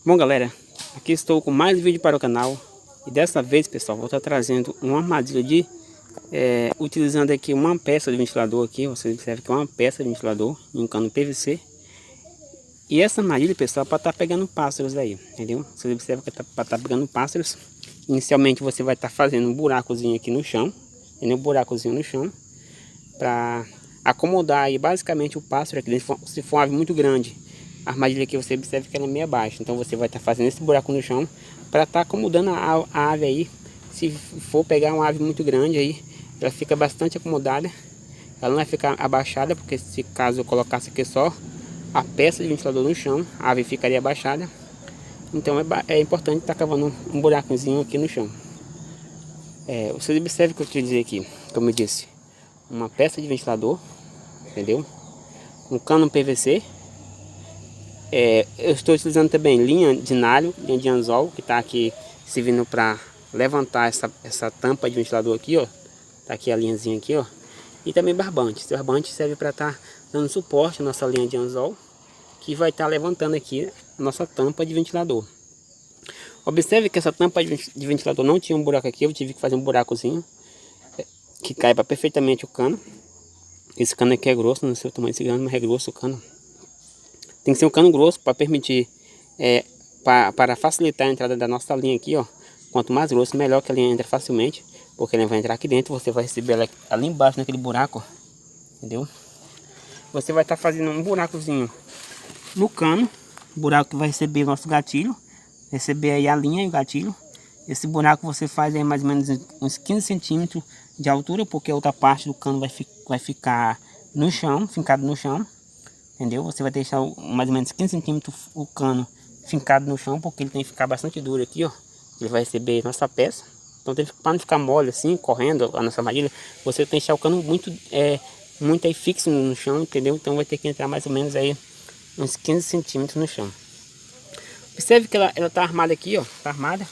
Bom galera, aqui estou com mais um vídeo para o canal. E dessa vez, pessoal, vou estar trazendo uma armadilha de utilizando aqui uma peça de ventilador aqui. Você observa que é uma peça de ventilador em um cano PVC. E essa armadilha, pessoal, é para estar pegando pássaros aí, entendeu? Você observa que é para estar pegando pássaros. Inicialmente você vai estar fazendo um buracozinho aqui no chão, entendeu? Um buracozinho no chão para acomodar aí basicamente o pássaro aqui dentro. Se for uma ave muito grande, a armadilha aqui você observa que ela é meio baixa, então você vai estar fazendo esse buraco no chão para estar acomodando a ave aí. Se for pegar uma ave muito grande aí, ela fica bastante acomodada, ela não vai ficar abaixada, porque se caso eu colocasse aqui só a peça de ventilador no chão, a ave ficaria abaixada. Então é importante estar cavando um buracozinho aqui no chão. Vocês observam que eu utilizei aqui, como eu disse, uma peça de ventilador, entendeu? Um cano PVC. Eu estou utilizando também linha de nalho, linha de anzol, que está aqui servindo para levantar essa tampa de ventilador aqui, ó. Tá aqui a linhazinha aqui, ó. E também barbante. Esse barbante serve para estar dando suporte à nossa linha de anzol, que vai estar levantando aqui a nossa tampa de ventilador. Observe que essa tampa de ventilador não tinha um buraco aqui, eu tive que fazer um buracozinho que caiba perfeitamente o cano. Esse cano aqui é grosso, não sei o tamanho desse cano, mas é grosso o cano. Tem que ser um cano grosso para permitir, para facilitar a entrada da nossa linha aqui, ó. Quanto mais grosso, melhor, que a linha entra facilmente, porque ela vai entrar aqui dentro, você vai receber ela ali embaixo naquele buraco, entendeu? Você vai estar fazendo um buracozinho no cano, buraco que vai receber o nosso gatilho, receber aí a linha e o gatilho. Esse buraco você faz aí mais ou menos uns 15 centímetros de altura, porque a outra parte do cano vai ficar no chão, fincado no chão. Entendeu? Você vai deixar mais ou menos 15 centímetros o cano fincado no chão, porque ele tem que ficar bastante duro aqui, ó. Ele vai receber nossa peça. Então, para não ficar mole assim, correndo a nossa armadilha, você tem que deixar o cano muito aí fixo no chão, entendeu? Então vai ter que entrar mais ou menos aí uns 15 centímetros no chão. Observe que ela tá armada aqui, ó. Tá armada.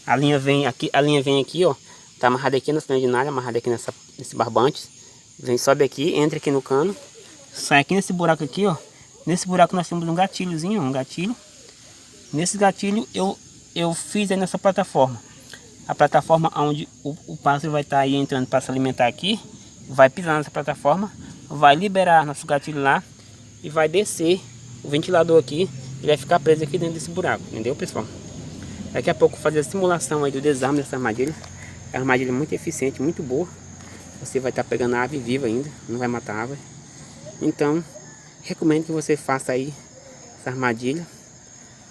A linha vem aqui, ó. Tá amarrada aqui nessa linha de nalha, amarrada aqui nesse barbante. Sobe aqui, entra aqui no cano. Sai aqui nesse buraco aqui, ó. Nesse buraco nós temos um gatilhozinho, um gatilho. Nesse gatilho eu fiz aí nessa plataforma. A plataforma onde o pássaro vai estar aí entrando para se alimentar aqui. Vai pisar nessa plataforma, vai liberar nosso gatilho lá e vai descer o ventilador aqui. E vai ficar preso aqui dentro desse buraco, entendeu, pessoal? Daqui a pouco eu vou fazer a simulação aí do desarme dessa armadilha. É uma armadilha muito eficiente, muito boa. Você vai estar pegando a ave viva ainda, não vai matar a ave. Então, recomendo que você faça aí essa armadilha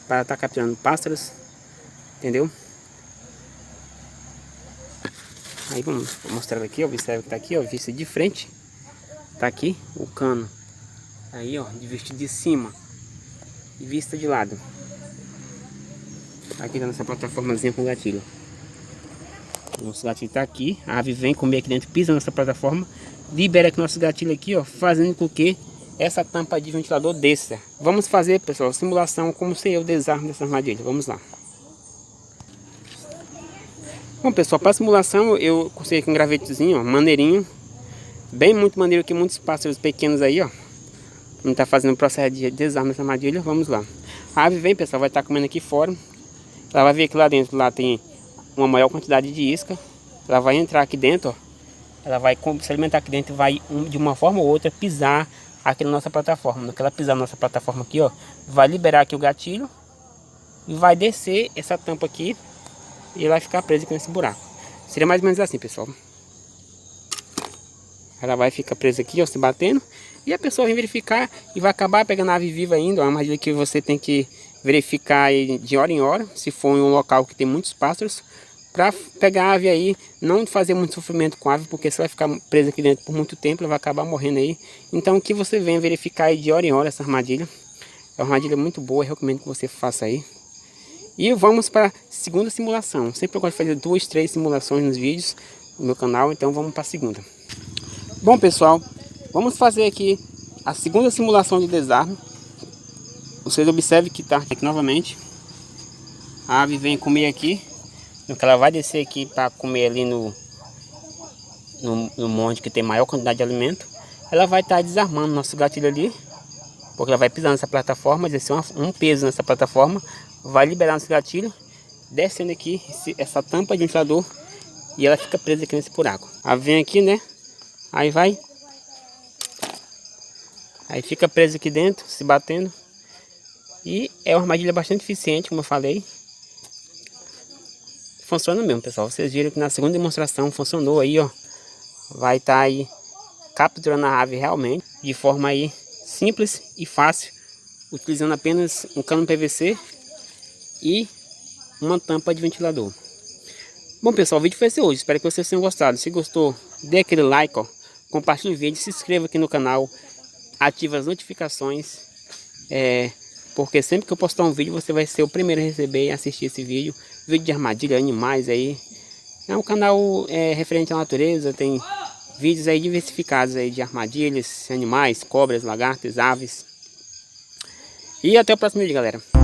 para estar capturando pássaros, entendeu? Aí vou mostrar aqui, ó, observa que tá aqui, ó, vista de frente, tá aqui o cano, aí ó, de vista de cima e vista de lado. Aqui tá nessa plataformazinha com gatilho. Nosso gatilho tá aqui, a ave vem comer aqui dentro, pisa nessa plataforma, libera aqui nosso gatilho aqui, ó, fazendo com que essa tampa de ventilador desça. Vamos fazer, pessoal, simulação como seria o desarme dessa armadilha. Vamos lá. Bom, pessoal, para a simulação eu consegui aqui um gravetezinho, ó, maneirinho, bem muito maneiro aqui, muitos pássaros pequenos aí, ó. Vamos estar fazendo o processo de desarme dessa armadilha. Vamos lá. A ave vem, pessoal, vai estar comendo aqui fora. Ela vai ver que lá dentro lá tem uma maior quantidade de isca. Ela vai entrar aqui dentro, ó. Ela vai se alimentar aqui dentro e vai de uma forma ou outra pisar aqui na nossa plataforma. No que ela pisar na nossa plataforma aqui, ó, vai liberar aqui o gatilho e vai descer essa tampa aqui e ela vai ficar presa aqui nesse buraco. Seria mais ou menos assim, pessoal. Ela vai ficar presa aqui, ó, se batendo, e a pessoa vem verificar e vai acabar pegando a ave viva ainda. Uma armadilha que você tem que verificar aí de hora em hora, se for em um local que tem muitos pássaros, para pegar a ave aí, não fazer muito sofrimento com a ave, porque você vai ficar presa aqui dentro por muito tempo, ela vai acabar morrendo aí. Então que você venha verificar aí de hora em hora essa armadilha. É uma armadilha muito boa, eu recomendo que você faça aí. E vamos para a segunda simulação. Sempre eu gosto de fazer 2, 3 simulações nos vídeos no meu canal, então vamos para a segunda. Bom, pessoal, vamos fazer aqui a segunda simulação de desarme. Vocês observem que está aqui novamente. A ave vem comer aqui. No que ela vai descer aqui para comer ali no monte que tem maior quantidade de alimento, ela vai estar desarmando nosso gatilho ali, porque ela vai pisar nessa plataforma, exercer um peso nessa plataforma, vai liberar esse gatilho, descendo aqui essa tampa de ventilador, e ela fica presa aqui nesse buraco. Aí vem aqui, né? Aí vai. Aí fica presa aqui dentro, se batendo. E é uma armadilha bastante eficiente, como eu falei. Funciona mesmo, pessoal. Vocês viram que na segunda demonstração funcionou aí, ó. Vai estar aí capturando a ave realmente, de forma aí simples e fácil, utilizando apenas um cano PVC e uma tampa de ventilador. Bom, pessoal, o vídeo foi esse hoje. Espero que vocês tenham gostado. Se gostou, dê aquele like, ó. Compartilhe o vídeo, se inscreva aqui no canal, ative as notificações, porque sempre que eu postar um vídeo você vai ser o primeiro a receber e assistir esse vídeo. Vídeo de armadilha, animais aí. É um canal referente à natureza, tem vídeos aí diversificados aí de armadilhas, animais, cobras, lagartas, aves. E até o próximo vídeo, galera.